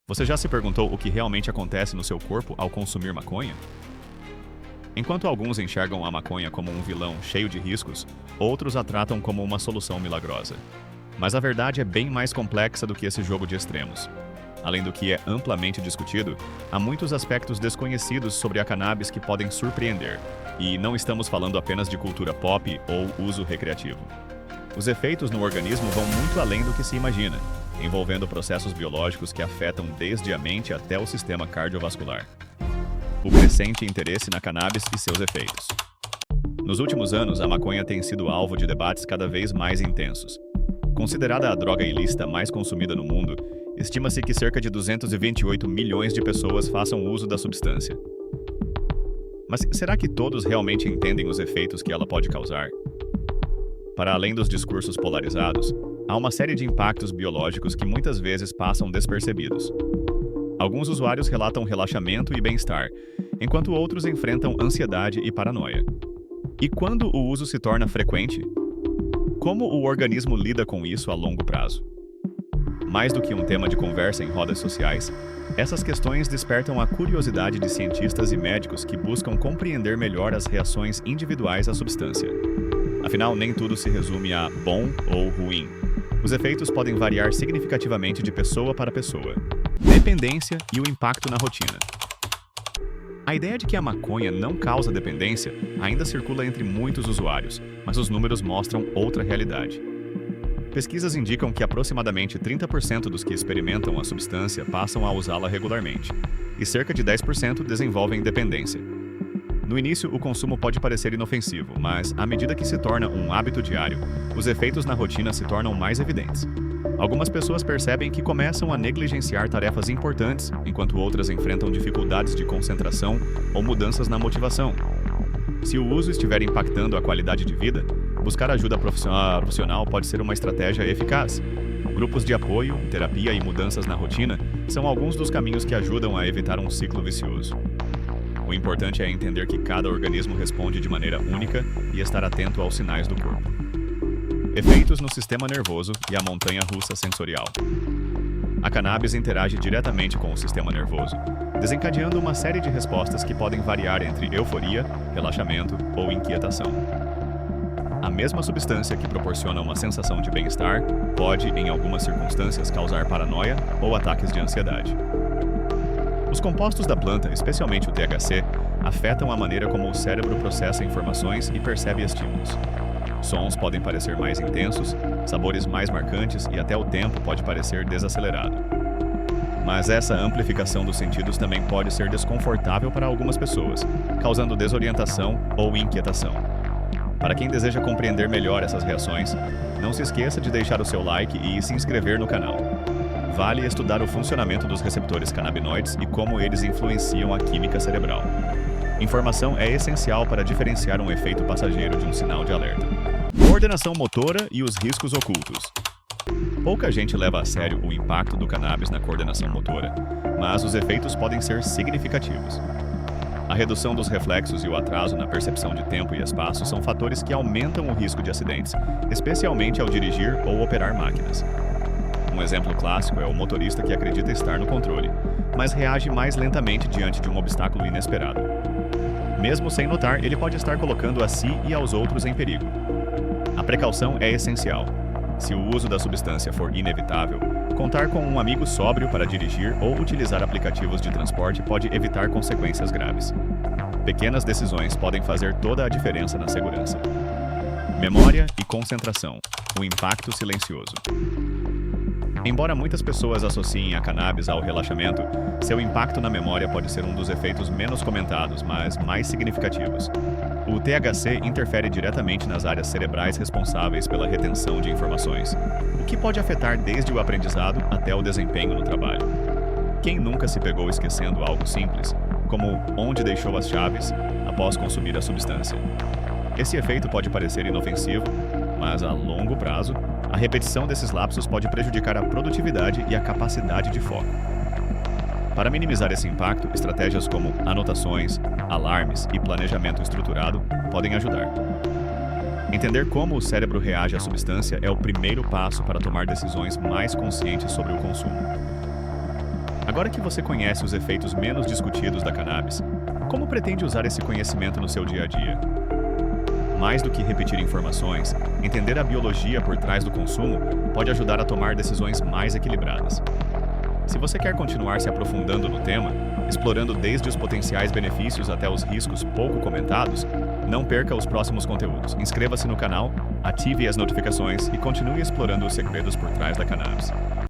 Você já se perguntou o que realmente acontece no seu corpo ao consumir maconha? Enquanto alguns enxergam a maconha como um vilão cheio de riscos, outros a tratam como uma solução milagrosa. Mas a verdade é bem mais complexa do que esse jogo de extremos. Além do que é amplamente discutido, há muitos aspectos desconhecidos sobre a cannabis que podem surpreender, e não estamos falando apenas de cultura pop ou uso recreativo. Os efeitos no organismo vão muito além do que se imagina, envolvendo processos biológicos que afetam desde a mente até o sistema cardiovascular. O crescente interesse na cannabis e seus efeitos. Nos últimos anos, a maconha tem sido alvo de debates cada vez mais intensos. Considerada a droga ilícita mais consumida no mundo, estima-se que cerca de 228 milhões de pessoas façam uso da substância. Mas será que todos realmente entendem os efeitos que ela pode causar? Para além dos discursos polarizados, há uma série de impactos biológicos que muitas vezes passam despercebidos. Alguns usuários relatam relaxamento e bem-estar, enquanto outros enfrentam ansiedade e paranoia. E quando o uso se torna frequente? Como o organismo lida com isso a longo prazo? Mais do que um tema de conversa em rodas sociais, essas questões despertam a curiosidade de cientistas e médicos que buscam compreender melhor as reações individuais à substância. Afinal, nem tudo se resume a bom ou ruim. Os efeitos podem variar significativamente de pessoa para pessoa. Dependência e o impacto na rotina. A ideia de que a maconha não causa dependência ainda circula entre muitos usuários, mas os números mostram outra realidade. Pesquisas indicam que aproximadamente 30% dos que experimentam a substância passam a usá-la regularmente, e cerca de 10% desenvolvem dependência. No início, o consumo pode parecer inofensivo, mas, à medida que se torna um hábito diário, os efeitos na rotina se tornam mais evidentes. Algumas pessoas percebem que começam a negligenciar tarefas importantes, enquanto outras enfrentam dificuldades de concentração ou mudanças na motivação. Se o uso estiver impactando a qualidade de vida, buscar ajuda profissional pode ser uma estratégia eficaz. Grupos de apoio, terapia e mudanças na rotina são alguns dos caminhos que ajudam a evitar um ciclo vicioso. O importante é entender que cada organismo responde de maneira única e estar atento aos sinais do corpo. Efeitos no sistema nervoso e a montanha-russa sensorial. A cannabis interage diretamente com o sistema nervoso, desencadeando uma série de respostas que podem variar entre euforia, relaxamento ou inquietação. A mesma substância que proporciona uma sensação de bem-estar pode, em algumas circunstâncias, causar paranoia ou ataques de ansiedade. Os compostos da planta, especialmente o THC, afetam a maneira como o cérebro processa informações e percebe estímulos. Sons podem parecer mais intensos, sabores mais marcantes e até o tempo pode parecer desacelerado. Mas essa amplificação dos sentidos também pode ser desconfortável para algumas pessoas, causando desorientação ou inquietação. Para quem deseja compreender melhor essas reações, não se esqueça de deixar o seu like e se inscrever no canal. Vale estudar o funcionamento dos receptores canabinoides e como eles influenciam a química cerebral. Informação é essencial para diferenciar um efeito passageiro de um sinal de alerta. Coordenação motora e os riscos ocultos. Pouca gente leva a sério o impacto do cannabis na coordenação motora, mas os efeitos podem ser significativos. A redução dos reflexos e o atraso na percepção de tempo e espaço são fatores que aumentam o risco de acidentes, especialmente ao dirigir ou operar máquinas. Um exemplo clássico é o motorista que acredita estar no controle, mas reage mais lentamente diante de um obstáculo inesperado. Mesmo sem notar, ele pode estar colocando a si e aos outros em perigo. A precaução é essencial. Se o uso da substância for inevitável, contar com um amigo sóbrio para dirigir ou utilizar aplicativos de transporte pode evitar consequências graves. Pequenas decisões podem fazer toda a diferença na segurança. Memória e concentração. O impacto silencioso. Embora muitas pessoas associem a cannabis ao relaxamento, seu impacto na memória pode ser um dos efeitos menos comentados, mas mais significativos. O THC interfere diretamente nas áreas cerebrais responsáveis pela retenção de informações, o que pode afetar desde o aprendizado até o desempenho no trabalho. Quem nunca se pegou esquecendo algo simples, como onde deixou as chaves, após consumir a substância? Esse efeito pode parecer inofensivo, mas a longo prazo, a repetição desses lapsos pode prejudicar a produtividade e a capacidade de foco. Para minimizar esse impacto, estratégias como anotações, alarmes e planejamento estruturado podem ajudar. Entender como o cérebro reage à substância é o primeiro passo para tomar decisões mais conscientes sobre o consumo. Agora, Agora que você conhece os efeitos menos discutidos da cannabis, como pretende usar esse conhecimento no seu dia a dia? Mais do que repetir informações, entender a biologia por trás do consumo pode ajudar a tomar decisões mais equilibradas. Se você quer continuar se aprofundando no tema, explorando desde os potenciais benefícios até os riscos pouco comentados, não perca os próximos conteúdos. Inscreva-se no canal, ative as notificações e continue explorando os segredos por trás da cannabis.